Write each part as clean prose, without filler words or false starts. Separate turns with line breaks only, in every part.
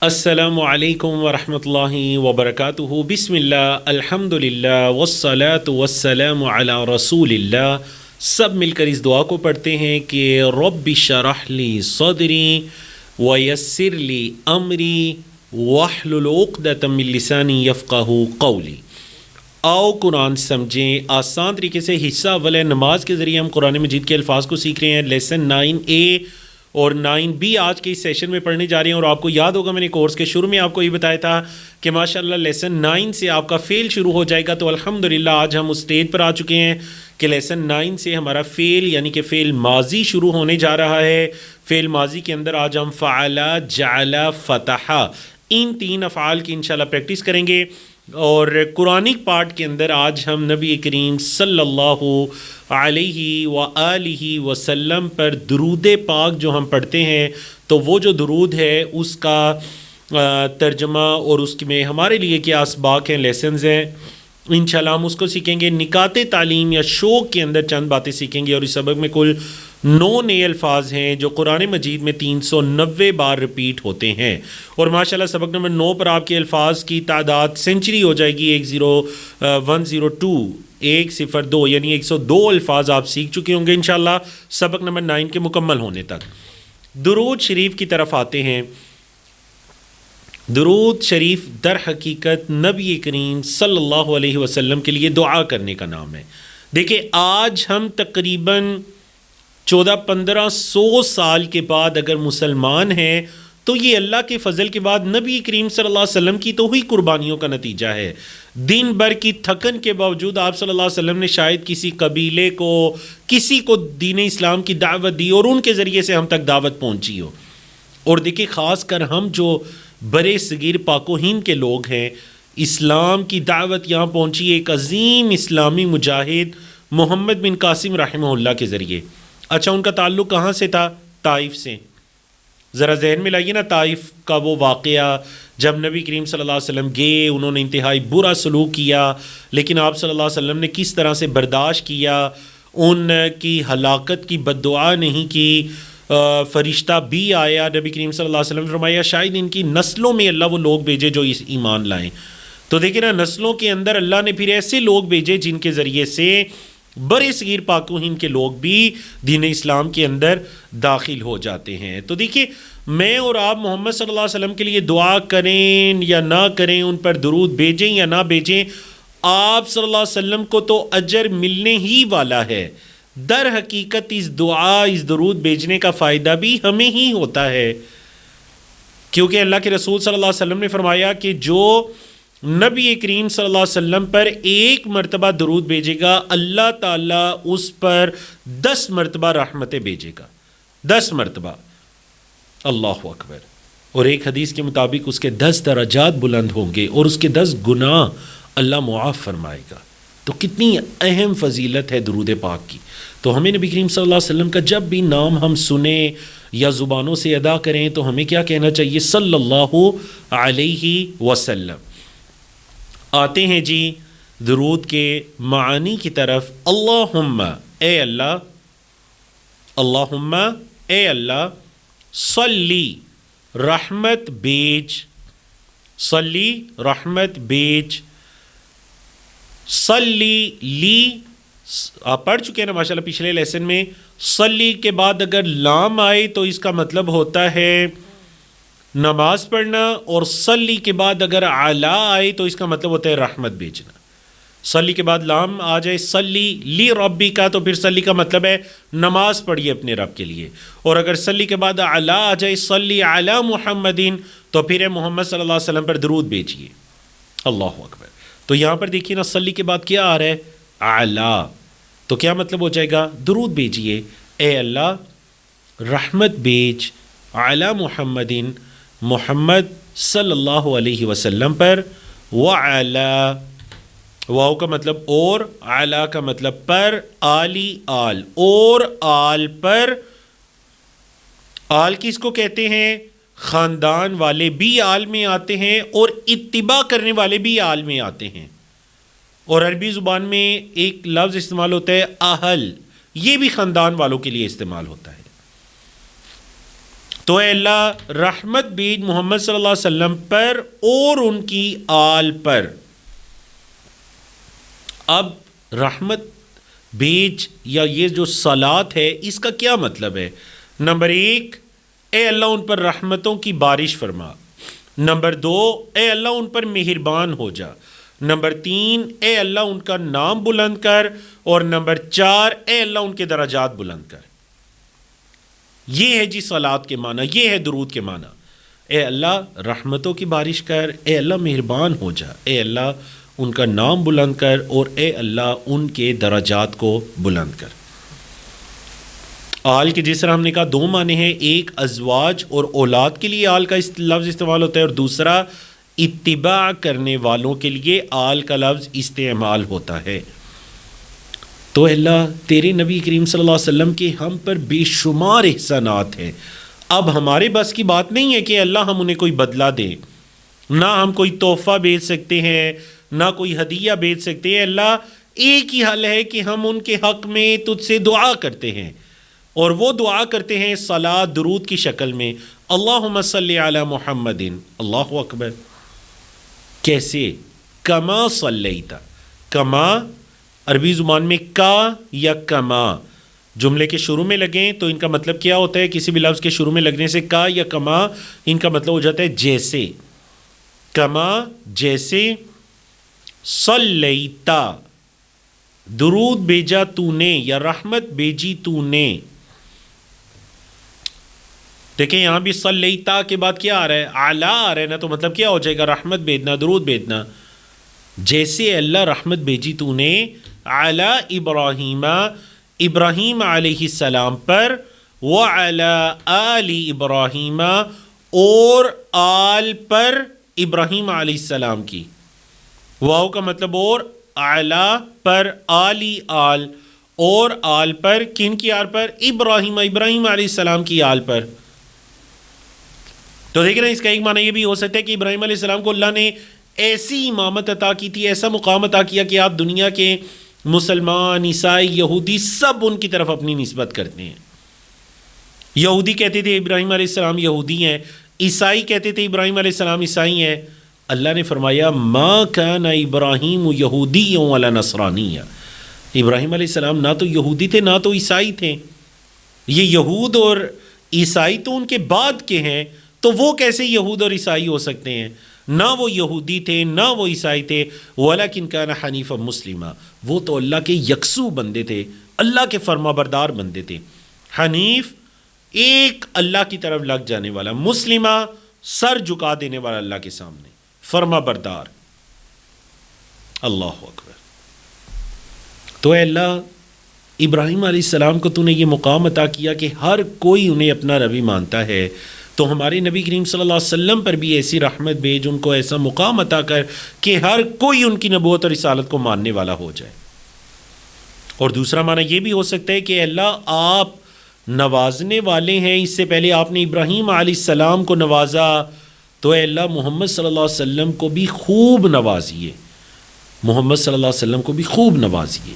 السلام علیکم ورحمۃ اللہ وبرکاتہ۔ بسم اللہ، الحمد للہ، والصلاة والسلام علی رسول اللہ۔ سب مل کر اس دعا کو پڑھتے ہیں کہ رب اشرح لی صدری ویسر لی امری واحلل عقدۃ من لسانی یفقہوا قولی۔ آؤ قرآن سمجھیں آسان طریقے سے۔ حصہ اول ہے نماز کے ذریعے ہم قرآن مجید کے الفاظ کو سیکھ رہے ہیں۔ لیسن 9A اور 9B آج کے اس سیشن میں پڑھنے جا رہے ہیں، اور آپ کو یاد ہوگا میں نے کورس کے شروع میں آپ کو یہ بتایا تھا کہ ماشاءاللہ لیسن 9 سے آپ کا فعل شروع ہو جائے گا۔ تو الحمدللہ آج ہم اس سٹیج پر آ چکے ہیں کہ لیسن 9 سے ہمارا فعل یعنی کہ فعل ماضی شروع ہونے جا رہا ہے۔ فعل ماضی کے اندر آج ہم فعل، جعل، فتح ان 3 افعال کی انشاءاللہ پریکٹس کریں گے، اور قرآنک پارٹ کے اندر آج ہم نبی کریم صلی اللہ علیہ وآلہ وسلم پر درود پاک جو ہم پڑھتے ہیں، تو وہ جو درود ہے اس کا ترجمہ اور اس میں ہمارے لیے کیا اسباق ہیں، لیسنز ہیں، انشاءاللہ ہم اس کو سیکھیں گے۔ نکات تعلیم یا شوق کے اندر چند باتیں سیکھیں گے، اور اس سبق میں کل 9 نئے الفاظ ہیں جو قرآن مجید میں 390 بار رپیٹ ہوتے ہیں، اور ماشاءاللہ سبق نمبر 9 پر آپ کے الفاظ کی تعداد سینچری ہو جائے گی۔ 102 یعنی 102 الفاظ آپ سیکھ چکے ہوں گے انشاءاللہ سبق نمبر 9 کے مکمل ہونے تک۔ درود شریف کی طرف آتے ہیں۔ درود شریف در حقیقت نبی کریم صلی اللہ علیہ وسلم کے لیے دعا کرنے کا نام ہے۔ دیکھیں آج ہم تقریباً 1400-1500 سال کے بعد اگر مسلمان ہیں تو یہ اللہ کے فضل کے بعد نبی کریم صلی اللہ علیہ وسلم کی تو ہوئی قربانیوں کا نتیجہ ہے۔ دن بھر کی تھکن کے باوجود آپ صلی اللہ علیہ وسلم نے شاید کسی قبیلے کو، کسی کو دین اسلام کی دعوت دی اور ان کے ذریعے سے ہم تک دعوت پہنچی ہو۔ اور دیکھیں خاص کر ہم جو برے صغیر پاک و ہند کے لوگ ہیں، اسلام کی دعوت یہاں پہنچی ایک عظیم اسلامی مجاہد محمد بن قاسم رحمہ اللہ کے ذریعے۔ اچھا ان کا تعلق کہاں سے تھا؟ طائف سے۔ ذرا ذہن میں لائیے نا طائف کا وہ واقعہ جب نبی کریم صلی اللہ علیہ وسلم گئے، انہوں نے انتہائی برا سلوک کیا، لیکن آپ صلی اللہ علیہ وسلم نے کس طرح سے برداشت کیا، ان کی ہلاکت کی بد دعا نہیں کی۔ فرشتہ بھی آیا، نبی کریم صلی اللہ علیہ وسلم نے فرمایا شاید ان کی نسلوں میں اللہ وہ لوگ بھیجے جو اس ایمان لائیں۔ تو دیکھیں نا نسلوں کے اندر اللہ نے پھر ایسے لوگ بھیجے جن کے ذریعے سے بڑے صغیر پاک و ہند کے لوگ بھی دین اسلام کے اندر داخل ہو جاتے ہیں۔ تو دیکھیے میں اور آپ محمد صلی اللہ علیہ وسلم کے لیے دعا کریں یا نہ کریں، ان پر درود بھیجیں یا نہ بھیجیں، آپ صلی اللہ علیہ وسلم کو تو اجر ملنے ہی والا ہے۔ در حقیقت اس دعا، اس درود بھیجنے کا فائدہ بھی ہمیں ہی ہوتا ہے، کیونکہ اللہ کے رسول صلی اللہ علیہ وسلم نے فرمایا کہ جو نبی کریم صلی اللہ علیہ وسلم پر 1 مرتبہ درود بھیجے گا، اللہ تعالیٰ اس پر 10 مرتبہ رحمتیں بھیجے گا۔ 10 مرتبہ، اللہ اکبر۔ اور ایک حدیث کے مطابق اس کے 10 درجات بلند ہوں گے اور اس کے 10 گناہ اللہ معاف فرمائے گا۔ تو کتنی اہم فضیلت ہے درود پاک کی۔ تو ہمیں نبی کریم صلی اللہ علیہ وسلم کا جب بھی نام ہم سنیں یا زبانوں سے ادا کریں تو ہمیں کیا کہنا چاہیے؟ صلی اللہ علیہ وسلم۔ آتے ہیں جی درود کے معانی کی طرف۔ اللہم اے اللہ، اللہم اے اللہ، صلی رحمت بیج، صلی رحمت بیج، صلی لی آپ پڑھ چکے ہیں نا ماشاءاللہ پچھلے لیسن میں۔ صلی کے بعد اگر لام آئے تو اس کا مطلب ہوتا ہے نماز پڑھنا، اور صلی کے بعد اگر علی آئے تو اس کا مطلب ہوتا ہے رحمت بھیجنا۔ صلی کے بعد لام آ جائے صلی لی ربی کا تو پھر صلی کا مطلب ہے نماز پڑھیے اپنے رب کے لیے، اور اگر صلی کے بعد علی آ جائے صلی علی محمدین تو پھر ہے محمد صلی اللہ علیہ وسلم پر درود بھیجیے۔ اللہ اکبر۔ تو یہاں پر دیکھیے نا صلی کے بعد کیا آ رہا ہے؟ علی، تو کیا مطلب ہو جائے گا؟ درود بھیجیے اے اللہ رحمت بھیج علی محمدین، محمد صلی اللہ علیہ وسلم پر، وعلی، واو کا مطلب اور، علی کا مطلب پر، آلی آل، اور آل پر۔ آل کس کو کہتے ہیں؟ خاندان والے بھی آل میں آتے ہیں اور اتباع کرنے والے بھی آل میں آتے ہیں۔ اور عربی زبان میں ایک لفظ استعمال ہوتا ہے اہل، یہ بھی خاندان والوں کے لیے استعمال ہوتا ہے۔ تو اے اللہ رحمت بھیج محمد صلی اللہ علیہ وسلم پر اور ان کی آل پر۔ اب رحمت بھیج یا یہ جو صلات ہے اس کا کیا مطلب ہے؟ نمبر 1، اے اللہ ان پر رحمتوں کی بارش فرما۔ نمبر 2، اے اللہ ان پر مہربان ہو جا۔ نمبر 3، اے اللہ ان کا نام بلند کر۔ اور نمبر 4، اے اللہ ان کے درجات بلند کر۔ یہ ہے جی صلات کے معنی، یہ ہے درود کے معنی۔ اے اللہ رحمتوں کی بارش کر، اے اللہ مہربان ہو جا، اے اللہ ان کا نام بلند کر، اور اے اللہ ان کے درجات کو بلند کر۔ آل کے جس طرح ہم نے کہا 2 معنی ہیں، ایک ازواج اور اولاد کے لیے آل کا لفظ استعمال ہوتا ہے، اور دوسرا اتباع کرنے والوں کے لیے آل کا لفظ استعمال ہوتا ہے۔ تو اللہ تیرے نبی کریم صلی اللہ علیہ وسلم کے ہم پر بے شمار احسانات ہیں۔ اب ہمارے بس کی بات نہیں ہے کہ اللہ ہم انہیں کوئی بدلہ دیں، نہ ہم کوئی تحفہ بھیج سکتے ہیں، نہ کوئی ہدیہ بھیج سکتے ہیں۔ اللہ ایک ہی حل ہے کہ ہم ان کے حق میں تجھ سے دعا کرتے ہیں، اور وہ دعا کرتے ہیں صلاۃ درود کی شکل میں، اللہم صلی علی محمد، اللہ اکبر۔ کیسے؟ کما صلیتا، کما عربی زبان میں کا یا کما جملے کے شروع میں لگیں تو ان کا مطلب کیا ہوتا ہے؟ کسی بھی لفظ کے شروع میں لگنے سے کا یا کما ان کا مطلب ہو جاتا ہے جیسے، کما جیسے، صلیتا درود بھیجا تو نے یا رحمت بھیجی تو نے۔ دیکھیں یہاں بھی صلیتا کے بعد کیا آ رہا ہے؟ اعلیٰ آ رہا ہے نا، تو مطلب کیا ہو جائے گا؟ رحمت بھیجنا، درود بھیجنا۔ جیسے اللہ رحمت بھیجی تو نے علی ابراہیم، ابراہیم علیہ السلام پر، وعلی آل ابراہیم اور آل پر ابراہیم علیہ السلام کی۔ واو کا مطلب اور، اعلی پر، آلی آل، اور آل پر کن کی آل پر؟ ابراہیم، ابراہیم علیہ السلام کی آل پر۔ تو دیکھیں نا اس کا ایک معنی یہ بھی ہو سکتا ہے کہ ابراہیم علیہ السلام کو اللہ نے ایسی امامت عطا کی تھی، ایسا مقام عطا کیا کہ آپ دنیا کے مسلمان، عیسائی، یہودی سب ان کی طرف اپنی نسبت کرتے ہیں۔ یہودی کہتے تھے ابراہیم علیہ السلام یہودی ہیں، عیسائی کہتے تھے ابراہیم علیہ السلام عیسائی ہیں۔ اللہ نے فرمایا ما کان ابراہیم یہودی ولا نصرانی، ابراہیم علیہ السلام نہ تو یہودی تھے نہ تو عیسائی تھے۔ یہ یہود اور عیسائی تو ان کے بعد کے ہیں، تو وہ کیسے یہود اور عیسائی ہو سکتے ہیں؟ نہ وہ یہودی تھے نہ وہ عیسائی تھے، ولیکن کان حنیفا مسلما، وہ تو اللہ کے یکسو بندے تھے، اللہ کے فرما بردار بندے تھے۔ حنیف ایک اللہ کی طرف لگ جانے والا، مسلمہ سر جھکا دینے والا اللہ کے سامنے، فرما بردار۔ اللہ اکبر۔ تو اے اللہ ابراہیم علیہ السلام کو تو نے یہ مقام عطا کیا کہ ہر کوئی انہیں اپنا ربی مانتا ہے، تو ہمارے نبی کریم صلی اللہ علیہ وسلم پر بھی ایسی رحمت بھیج، ان کو ایسا مقام عطا کر کہ ہر کوئی ان کی نبوت اور رسالت کو ماننے والا ہو جائے۔ اور دوسرا معنی یہ بھی ہو سکتا ہے کہ اللہ آپ نوازنے والے ہیں، اس سے پہلے آپ نے ابراہیم علیہ السلام کو نوازا، تو اے اللہ محمد صلی اللہ علیہ وسلم کو بھی خوب نوازیے، محمد صلی اللہ علیہ وسلم کو بھی خوب نوازیے۔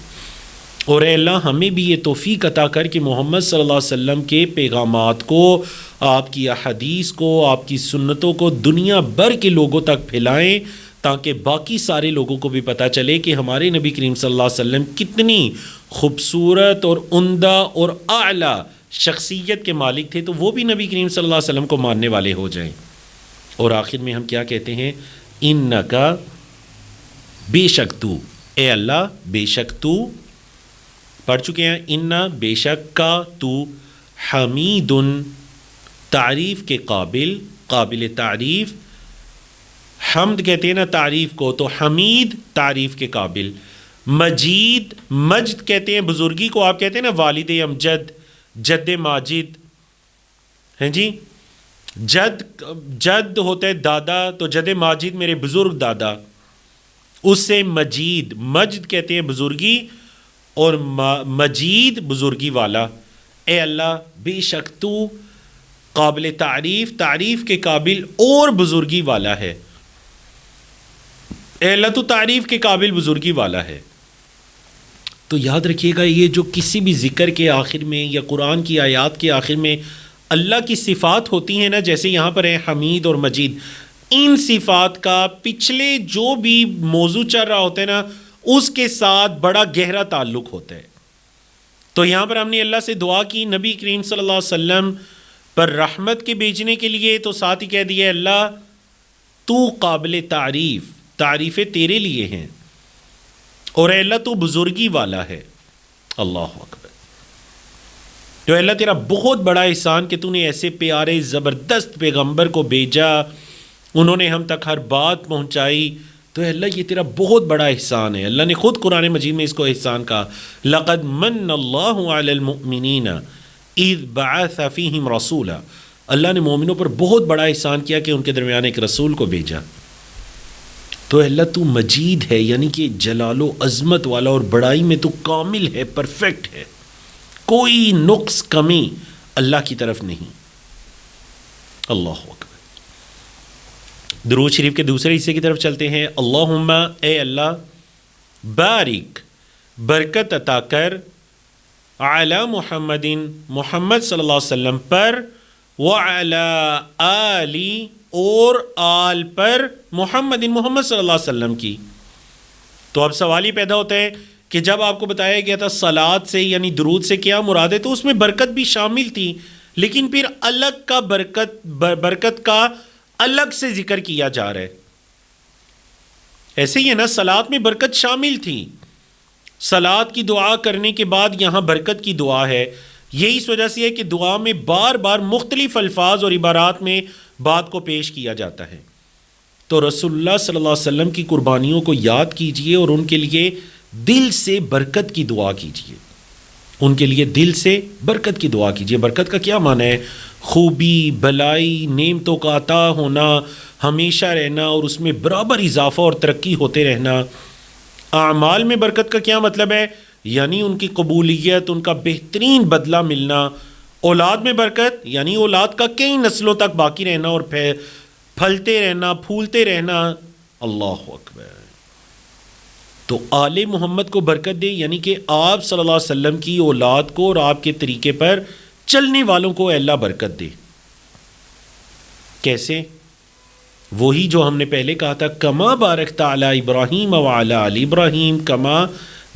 اور اے اللہ ہمیں بھی یہ توفیق عطا کر کہ محمد صلی اللہ علیہ وسلم کے پیغامات کو، آپ کی احادیث کو، آپ کی سنتوں کو دنیا بھر کے لوگوں تک پھیلائیں، تاکہ باقی سارے لوگوں کو بھی پتہ چلے کہ ہمارے نبی کریم صلی اللہ علیہ وسلم کتنی خوبصورت اور عمدہ اور اعلیٰ شخصیت کے مالک تھے، تو وہ بھی نبی کریم صلی اللہ علیہ وسلم کو ماننے والے ہو جائیں۔ اور آخر میں ہم کیا کہتے ہیں؟ انکا، بے شک تو، اے اللہ بے شک تو، پڑھ چکے ہیں انا بے شک کا تو، حمید تعریف کے قابل، قابل تعریف، حمد کہتے ہیں نا تعریف کو، تو حمید تعریف کے قابل، مجید، مجد کہتے ہیں بزرگی کو، آپ کہتے ہیں نا والد امجد، جد ماجد، ہیں جی، جد ہوتا ہے دادا، تو جد ماجد میرے بزرگ دادا، اس سے مجید، مجد کہتے ہیں بزرگی، اور مجید بزرگی والا۔ اے اللہ بے شک تو قابل تعریف، تعریف کے قابل اور بزرگی والا ہے۔ اے اللہ تو تعریف کے قابل بزرگی والا ہے۔ تو یاد رکھیے گا، یہ جو کسی بھی ذکر کے آخر میں یا قرآن کی آیات کے آخر میں اللہ کی صفات ہوتی ہیں نا، جیسے یہاں پر ہے حمید اور مجید، ان صفات کا پچھلے جو بھی موضوع چل رہا ہوتا ہے نا اس کے ساتھ بڑا گہرا تعلق ہوتا ہے. تو یہاں پر ہم نے اللہ سے دعا کی نبی کریم صلی اللہ علیہ وسلم پر رحمت کے بھیجنے کے لیے، تو ساتھ ہی کہہ دیا اللہ تو قابل تعریفیں تیرے لیے ہیں، اور اے اللہ تو بزرگی والا ہے. اللہ اکبر. تو اللہ تیرا بہت بڑا احسان کہ تو نے ایسے پیارے زبردست پیغمبر کو بھیجا، انہوں نے ہم تک ہر بات پہنچائی. تو اللہ یہ تیرا بہت بڑا احسان ہے. اللہ نے خود قرآن مجید میں اس کو احسان کہا، لقد من اللہ علی المؤمنین اذ بعث فیہم رسولا. اللہ نے مومنوں پر بہت بڑا احسان کیا کہ ان کے درمیان ایک رسول کو بھیجا. تو اللہ تو مجید ہے، یعنی کہ جلال و عظمت والا، اور بڑائی میں تو کامل ہے، پرفیکٹ ہے، کوئی نقص کمی اللہ کی طرف نہیں. اللہ اکبر. درود شریف کے دوسرے حصے کی طرف چلتے ہیں. اللہم اے اللہ بارک برکت عطا کر علی محمد محمد صلی اللہ علیہ وسلم پر، وعلی آلی اور آل پر محمد محمد صلی اللہ علیہ وسلم کی. تو اب سوال ہی پیدا ہوتا ہے کہ جب آپ کو بتایا گیا تھا صلات سے یعنی درود سے کیا مراد ہے، تو اس میں برکت بھی شامل تھی، لیکن پھر الگ کا برکت کا الگ سے ذکر کیا جا رہا ہے. ایسے ہی ہے نا، صلات میں برکت شامل تھی، صلات کی دعا کرنے کے بعد یہاں برکت کی دعا ہے. یہی اس وجہ سے ہے کہ دعا میں بار بار مختلف الفاظ اور عبارات میں بات کو پیش کیا جاتا ہے. تو رسول اللہ صلی اللہ علیہ وسلم کی قربانیوں کو یاد کیجئے اور ان کے لیے دل سے برکت کی دعا کیجئے، ان کے لیے دل سے برکت کی دعا کیجئے. برکت کا کیا معنی ہے؟ خوبی، بلائی، نعمتوں کا عطا ہونا، ہمیشہ رہنا اور اس میں برابر اضافہ اور ترقی ہوتے رہنا. اعمال میں برکت کا کیا مطلب ہے؟ یعنی ان کی قبولیت، ان کا بہترین بدلہ ملنا. اولاد میں برکت یعنی اولاد کا کئی نسلوں تک باقی رہنا اور پھلتے رہنا، پھولتے رہنا. اللہ اکبر. تو آل محمد کو برکت دے، یعنی کہ آپ صلی اللہ علیہ وسلم کی اولاد کو اور آپ کے طریقے پر چلنے والوں کو اللہ برکت دے. کیسے؟ وہی جو ہم نے پہلے کہا تھا، کما بارکتا علی ابراہیم وعلی آل ابراہیم، کما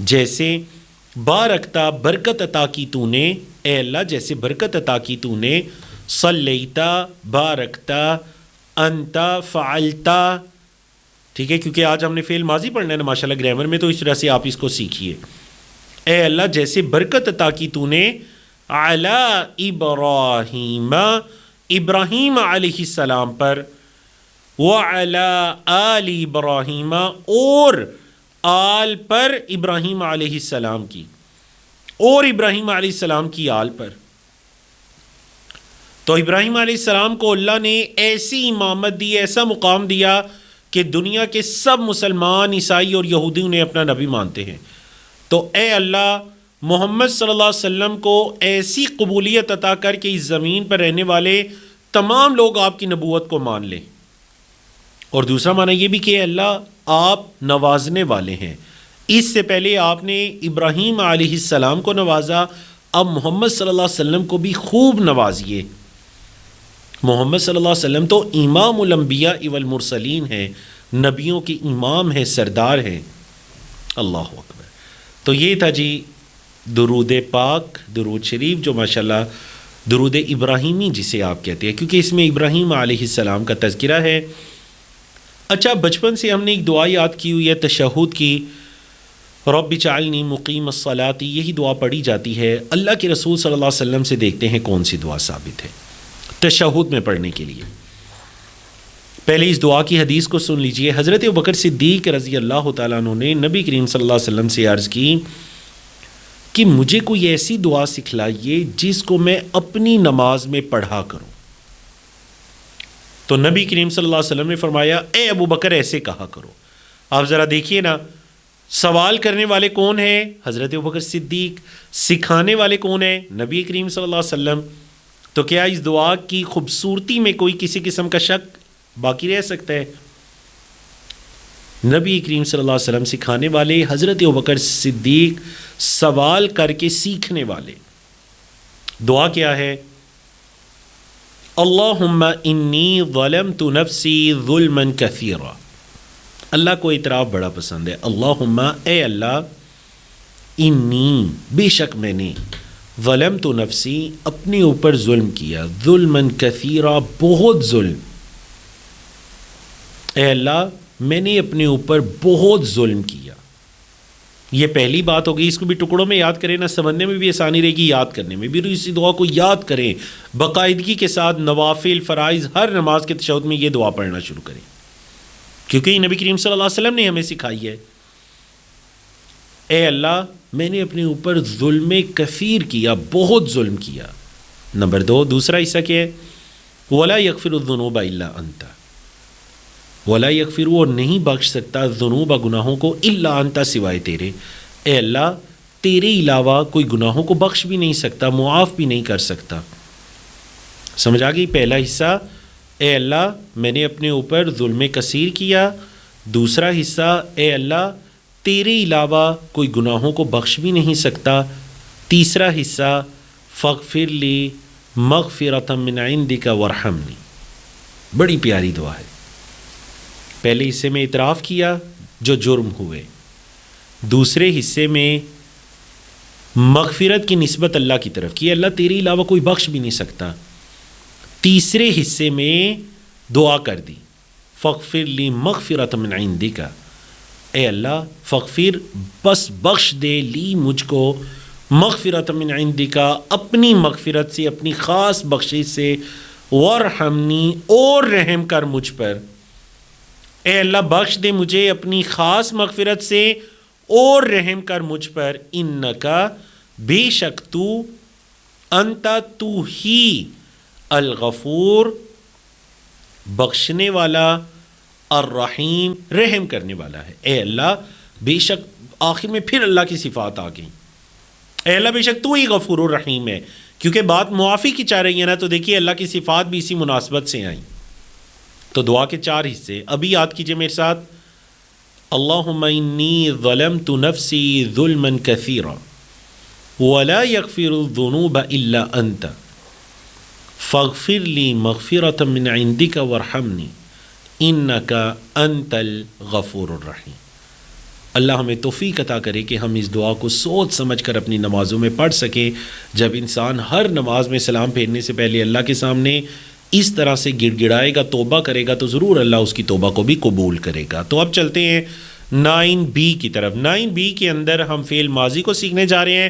جیسے بارکتا برکت عطا کی تو نے، اے اللہ جیسے برکت عطا کی تو نے، صلیتا بارکتا انتا فعلتا. ٹھیک ہے، کیونکہ آج ہم نے فعل ماضی پڑھنا ہے نا ماشاءاللہ گرامر میں، تو اس طرح سے آپ اس کو سیکھیے. اے اللہ جیسے برکت عطا کی تو نے علی ابراہیم، ابراہیم علیہ السلام پر، وعلی آل ابراہیم اور آل پر ابراہیم علیہ السلام کی، اور ابراہیم علیہ السلام کی آل پر. تو ابراہیم علیہ السلام کو اللہ نے ایسی امامت دی، ایسا مقام دیا کہ دنیا کے سب مسلمان، عیسائی اور یہودی انہیں اپنا نبی مانتے ہیں. تو اے اللہ محمد صلی اللہ علیہ وسلم کو ایسی قبولیت عطا کر کے اس زمین پر رہنے والے تمام لوگ آپ کی نبوت کو مان لیں. اور دوسرا معنی یہ بھی کہ اللہ آپ نوازنے والے ہیں. اس سے پہلے آپ نے ابراہیم علیہ السلام کو نوازا، اب محمد صلی اللہ علیہ وسلم کو بھی خوب نوازیے. محمد صلی اللہ علیہ وسلم تو امام الانبیاء والمرسلین ہیں، نبیوں کے امام ہیں، سردار ہیں. اللہ اکبر. تو یہ تھا جی درود پاک، درود شریف، جو ماشاءاللہ درود ابراہیمی جسے آپ کہتے ہیں، کیونکہ اس میں ابراہیم علیہ السلام کا تذکرہ ہے. اچھا، بچپن سے ہم نے ایک دعا یاد کی ہوئی ہے تشہد کی، رب اجعلنی مقیم الصلاۃ، یہی دعا پڑھی جاتی ہے. اللہ کے رسول صلی اللہ علیہ وسلم سے دیکھتے ہیں کون سی دعا ثابت ہے تشہد میں پڑھنے کے لیے. پہلے اس دعا کی حدیث کو سن لیجئے. حضرت ابوبکر صدیق رضی اللہ تعالیٰ عنہ نے نبی کریم صلی اللہ علیہ وسلم سے عرض کی کہ مجھے کوئی ایسی دعا سکھلائیے جس کو میں اپنی نماز میں پڑھا کروں. تو نبی کریم صلی اللہ علیہ وسلم نے فرمایا، اے ابو بکر ایسے کہا کرو. آپ ذرا دیکھیے نا، سوال کرنے والے کون ہیں؟ حضرت ابوبکر صدیق. سکھانے والے کون ہیں؟ نبی کریم صلی اللہ علیہ وسلم. تو کیا اس دعا کی خوبصورتی میں کوئی کسی قسم کا شک باقی رہ سکتا ہے؟ نبی کریم صلی اللہ علیہ وسلم سکھانے والے، حضرت ابوبکر صدیق سوال کر کے سیکھنے والے. دعا کیا ہے؟ اللہم انی ظلمت نفسی ظلما کثیرا. اللہ کو اعتراف بڑا پسند ہے. اللہم اے اللہ، انی بے شک میں نے، ظلمت نفسی اپنے اوپر ظلم کیا، ظلما کثیرا بہت ظلم. اے اللہ میں نے اپنے اوپر بہت ظلم کیا. یہ پہلی بات ہوگی. اس کو بھی ٹکڑوں میں یاد کریں نا، سمجھنے میں بھی آسانی رہے گی، یاد کرنے میں بھی. اسی دعا کو یاد کریں باقاعدگی کے ساتھ. نوافل، فرائض، ہر نماز کے تشہد میں یہ دعا پڑھنا شروع کریں، کیونکہ یہ نبی کریم صلی اللہ علیہ وسلم نے ہمیں سکھائی ہے. اے اللہ میں نے اپنے اوپر ظلم کثیر کیا، بہت ظلم کیا. نمبر 2 دوسرا حصہ کیا ہے؟ وَلَا يَغْفِرُ الذُّنُوبَ إِلَّا أَنْتَ. وَلَا يَغْفِرُ، اور نہیں بخش سکتا، ذنوب گناہوں کو، الا انت سوائے تیرے. اے اللہ تیرے علاوہ کوئی گناہوں کو بخش بھی نہیں سکتا، معاف بھی نہیں کر سکتا. سمجھ آ گئی؟ پہلا حصہ اے اللہ میں نے اپنے اوپر ظلم کثیر کیا. دوسرا حصہ اے اللہ تیرے علاوہ کوئی گناہوں کو بخش بھی نہیں سکتا. تیسرا حصہ فاغفر لی مغفرۃ من عندک وارحمنی. بڑی پیاری دعا ہے. پہلے حصے میں اعتراف کیا جو جرم ہوئے، دوسرے حصے میں مغفرت کی نسبت اللہ کی طرف کی، اللہ تیرے علاوہ کوئی بخش بھی نہیں سکتا. تیسرے حصے میں دعا کر دی فاغفر لی مغفرۃ من عندک. اے اللہ فاغفر بس بخش دے، لی مجھ کو، مغفرۃ من عندک اپنی مغفرت سے، اپنی خاص بخشش سے، وارحمنی اور رحم کر مجھ پر. اے اللہ بخش دے مجھے اپنی خاص مغفرت سے اور رحم کر مجھ پر. انکا بے شک تو، انتا تو ہی، الغفور بخشنے والا، الرحیم رحم کرنے والا ہے. اے اللہ بے شک، آخر میں پھر اللہ کی صفات آ گئیں. اے اللہ بے شک تو ہی غفور الرحیم ہے. کیونکہ بات معافی کی چاہ رہی ہے نا، تو دیکھیے اللہ کی صفات بھی اسی مناسبت سے آئیں. تو دعا کے 4 حصے ابھی یاد کیجئے میرے ساتھ. اللہم انی ظلمت نفسی ظلما کثیرا ولا یغفر الذنوب الا انت فاغفر لی مغفرۃ من عندک وارحمنی انک انت الغفور الرحیم. اللہ ہمیں توفیق عطا کرے کہ ہم اس دعا کو سوچ سمجھ کر اپنی نمازوں میں پڑھ سکیں. جب انسان ہر نماز میں سلام پھیرنے سے پہلے اللہ کے سامنے اس طرح سے گڑ گڑائے گا، توبہ کرے گا، تو ضرور اللہ اس کی توبہ کو بھی قبول کرے گا. تو اب چلتے ہیں 9B کی طرف. 9B کے اندر ہم فعل ماضی کو سیکھنے جا رہے ہیں.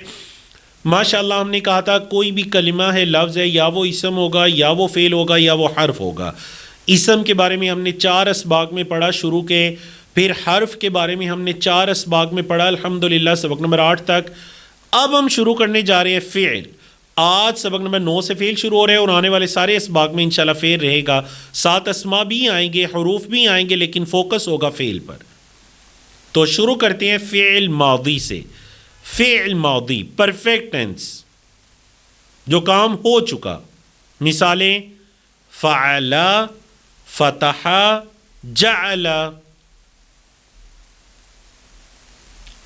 ماشاءاللہ ہم نے کہا تھا کوئی بھی کلمہ ہے، لفظ ہے، یا وہ اسم ہوگا، یا وہ فعل ہوگا، یا وہ حرف ہوگا. اسم کے بارے میں ہم نے 4 اسباق میں پڑھا شروع کے، پھر حرف کے بارے میں ہم نے 4 اسباق میں پڑھا الحمدللہ سبق نمبر 8 تک. اب ہم شروع کرنے جا رہے ہیں فعل. آج سبق نمبر 9 سے فعل شروع ہو رہے ہیں اور آنے والے سارے اسباق میں انشاءاللہ فعل رہے گا. 7 اسما بھی آئیں گے، حروف بھی آئیں گے، لیکن فوکس ہوگا فعل پر. تو شروع کرتے ہیں فعل ماضی سے. فعل ماضی پرفیکٹ ٹینس، جو کام ہو چکا. مثالیں فعل، فتح، جعل.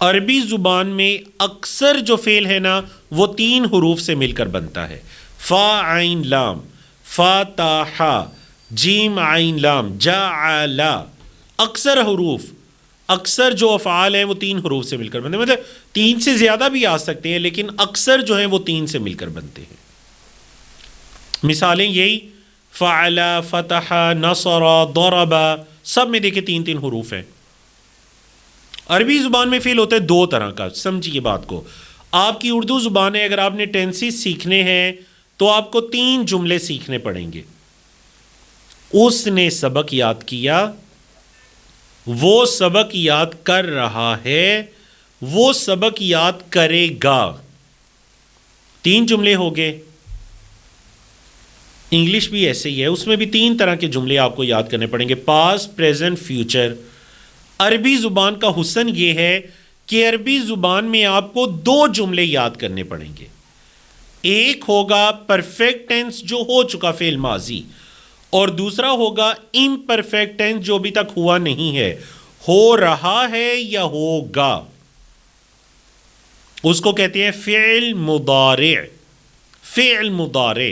عربی زبان میں اکثر جو فعل ہے نا وہ 3 حروف سے مل کر بنتا ہے. فا عین لام، فتح، جیم عین لام، جعل. اکثر حروف، اکثر جو افعال ہیں وہ 3 حروف سے مل کر بنتے ہیں. مطلب 3 سے زیادہ بھی آ سکتے ہیں، لیکن اکثر جو ہیں وہ 3 سے مل کر بنتے ہیں. مثالیں یہی فعل، فتح، نصر، ضرب، سب میں دیکھیں 3 حروف ہیں. عربی زبان میں فعل ہوتا ہے 2 طرح کا. سمجھیے بات کو. آپ کی اردو زبان ہے، اگر آپ نے ٹینسز سیکھنے ہیں تو آپ کو 3 جملے سیکھنے پڑیں گے. اس نے سبق یاد کیا، وہ سبق یاد کر رہا ہے، وہ سبق یاد کرے گا. 3 جملے ہو گئے. انگلش بھی ایسے ہی ہے، اس میں بھی 3 طرح کے جملے آپ کو یاد کرنے پڑیں گے، پاسٹ، پریزنٹ، فیوچر. عربی زبان کا حسن یہ ہے کہ عربی زبان میں آپ کو 2 جملے یاد کرنے پڑیں گے. ایک ہوگا پرفیکٹ ٹینس جو ہو چکا فعل ماضی، اور دوسرا ہوگا امپرفیکٹ ٹینس جو ابھی تک ہوا نہیں ہے، ہو رہا ہے یا ہوگا. اس کو کہتے ہیں فعل مضارع. فعل مضارع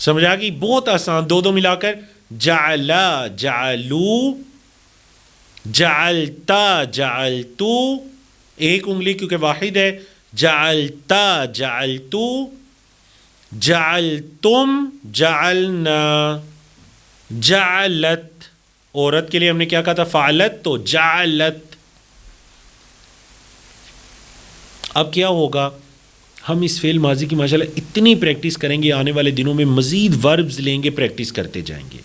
سمجھ آ گئی؟ بہت آسان، دو ملا کر جعلا جعلو، جعلتا جعلتو، ایک انگلی کیونکہ واحد ہے، جعلتا جعلتو، جعلتم جعلنا، جعلت، عورت کے لیے ہم نے کیا کہا تھا؟ فعلت، تو جعلت۔ اب کیا ہوگا؟ ہم اس فعل ماضی کی ماشاءاللہ اتنی پریکٹس کریں گے، آنے والے دنوں میں مزید وربز لیں گے، پریکٹس کرتے جائیں گے۔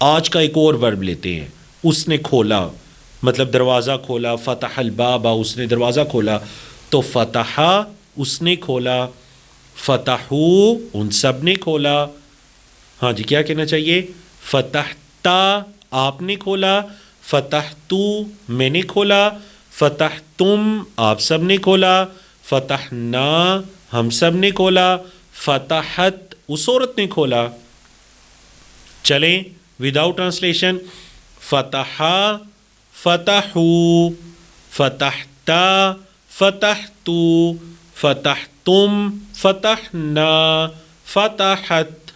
آج کا ایک اور ورب لیتے ہیں، اس نے کھولا، مطلب دروازہ کھولا، فتح الباب، اس نے دروازہ کھولا، تو فتحا اس نے کھولا، فتحو ان سب نے کھولا۔ ہاں جی، کیا کہنا چاہیے؟ فتحتا آپ نے کھولا، فتحتو میں نے کھولا، فتحتم آپ سب نے کھولا، فتحنا ہم سب نے کھولا، فتحت اس عورت نے کھولا۔ چلیں وداؤٹ ٹرانسلیشن، فتحا فتحو، فتحتا فتحتو، فتحتم فتحنا، فتحت۔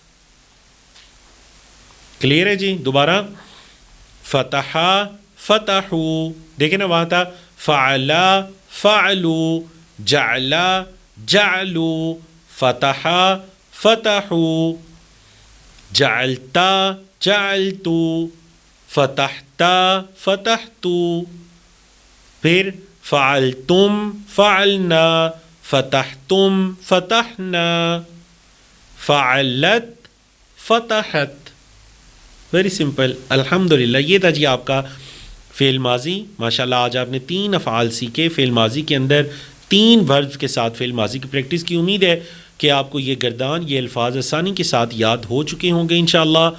کلیئر ہے جی؟ دوبارہ، فتحا فتحو، دیکھیں نا وہاں تھا فعلا فعلو، جعلا جعلو، فتحا فتحو، جعلتا جعلتو، فتحتا فتحتو، پھر فعلتم فعلنا، فتحتم فتحنا، فعلت فتحت۔ ویری سمپل، الحمدللہ۔ یہ تھا جی آپ کا فعل ماضی۔ ماشاءاللہ آج آپ نے 3 افعال سیکھے فعل ماضی کے اندر، 3 وربز کے ساتھ فعل ماضی کی پریکٹس کی۔ امید ہے کہ آپ کو یہ گردان، یہ الفاظ آسانی کے ساتھ یاد ہو چکے ہوں گے۔ انشاءاللہ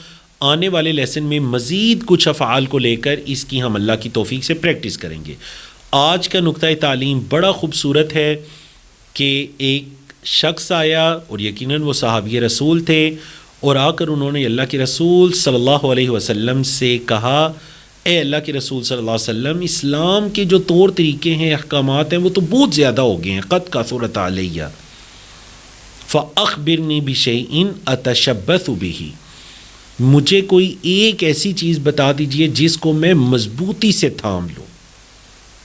آنے والے لیسن میں مزید کچھ افعال کو لے کر اس کی ہم اللہ کی توفیق سے پریکٹس کریں گے۔ آج کا نقطۂ تعلیم بڑا خوبصورت ہے کہ ایک شخص آیا اور یقیناً وہ صحابی رسول تھے، اور آ کر انہوں نے اللہ کے رسول صلی اللہ علیہ وسلم سے کہا، اے اللہ کے رسول صلی اللہ علیہ وسلم، اسلام کے جو طور طریقے ہیں، احکامات ہیں، وہ تو بہت زیادہ ہو گئے ہیں، قد کثرت علیہ، فاخبرنی بشیء اتشبث بہ، مجھے کوئی ایک ایسی چیز بتا دیجئے جس کو میں مضبوطی سے تھام لوں۔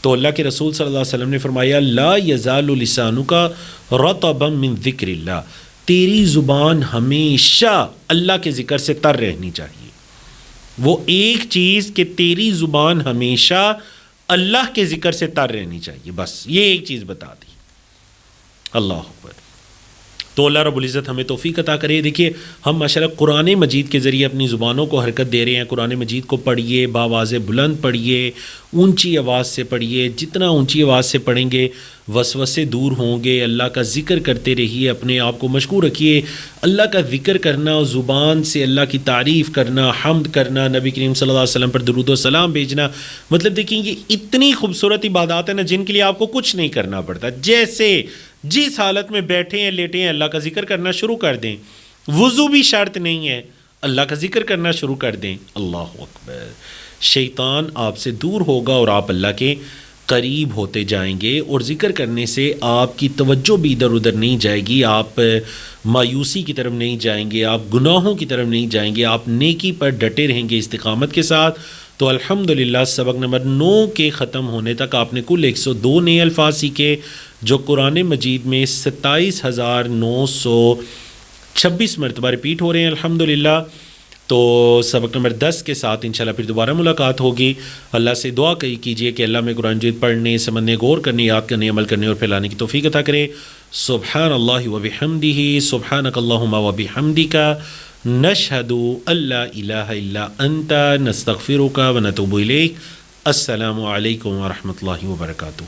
تو اللہ کے رسول صلی اللہ علیہ وسلم نے فرمایا، لا یزال لسانک رطبا من ذکر اللہ، تیری زبان ہمیشہ اللہ کے ذکر سے تر رہنی چاہیے۔ وہ ایک چیز کہ تیری زبان ہمیشہ اللہ کے ذکر سے تر رہنی چاہیے، بس یہ ایک چیز بتا دی۔ اللہ اکبر۔ تو اللہ رب العزت ہمیں توفیق عطا کرے۔ دیکھیے ہم ماشاءاللہ قرآن مجید کے ذریعے اپنی زبانوں کو حرکت دے رہے ہیں۔ قرآن مجید کو پڑھیے، بآواز بلند پڑھیے، اونچی آواز سے پڑھیے۔ جتنا اونچی آواز سے پڑھیں گے وسوسے دور ہوں گے۔ اللہ کا ذکر کرتے رہیے، اپنے آپ کو مشغول رکھیے۔ اللہ کا ذکر کرنا، زبان سے اللہ کی تعریف کرنا، حمد کرنا، نبی کریم صلی اللہ علیہ وسلم پر درود و سلام بھیجنا، مطلب دیکھیں یہ اتنی خوبصورت عبادات ہیں نا جن کے لیے آپ کو کچھ نہیں کرنا پڑتا۔ جیسے جس حالت میں بیٹھے ہیں، لیٹے ہیں، اللہ کا ذکر کرنا شروع کر دیں۔ وضو بھی شرط نہیں ہے، اللہ کا ذکر کرنا شروع کر دیں۔ اللہ اکبر۔ شیطان آپ سے دور ہوگا اور آپ اللہ کے قریب ہوتے جائیں گے، اور ذکر کرنے سے آپ کی توجہ بھی ادھر ادھر نہیں جائے گی، آپ مایوسی کی طرف نہیں جائیں گے، آپ گناہوں کی طرف نہیں جائیں گے، آپ نیکی پر ڈٹے رہیں گے استقامت کے ساتھ۔ تو الحمدللہ سبق نمبر 9 کے ختم ہونے تک آپ نے کل 102 نئے الفاظ سیکھے، جو قرآن مجید میں 27,926 مرتبہ ریپیٹ ہو رہے ہیں الحمدللہ۔ تو سبق نمبر 10 کے ساتھ انشاءاللہ پھر دوبارہ ملاقات ہوگی۔ اللہ سے دعا کیجیے کہ اللہ میں قرآن مجید پڑھنے، سمجھنے، غور کرنے، یاد کرنے، عمل کرنے اور پھیلانے کی توفیق عطا کرے۔ سبحان اللہ و بحمدہ، سبحانک اللہم و بحمدک، نشہد ان لا الہ الا انت، نستغفرک و نتوب الیک۔ السلام علیکم ورحمۃ اللہ وبرکاتہ۔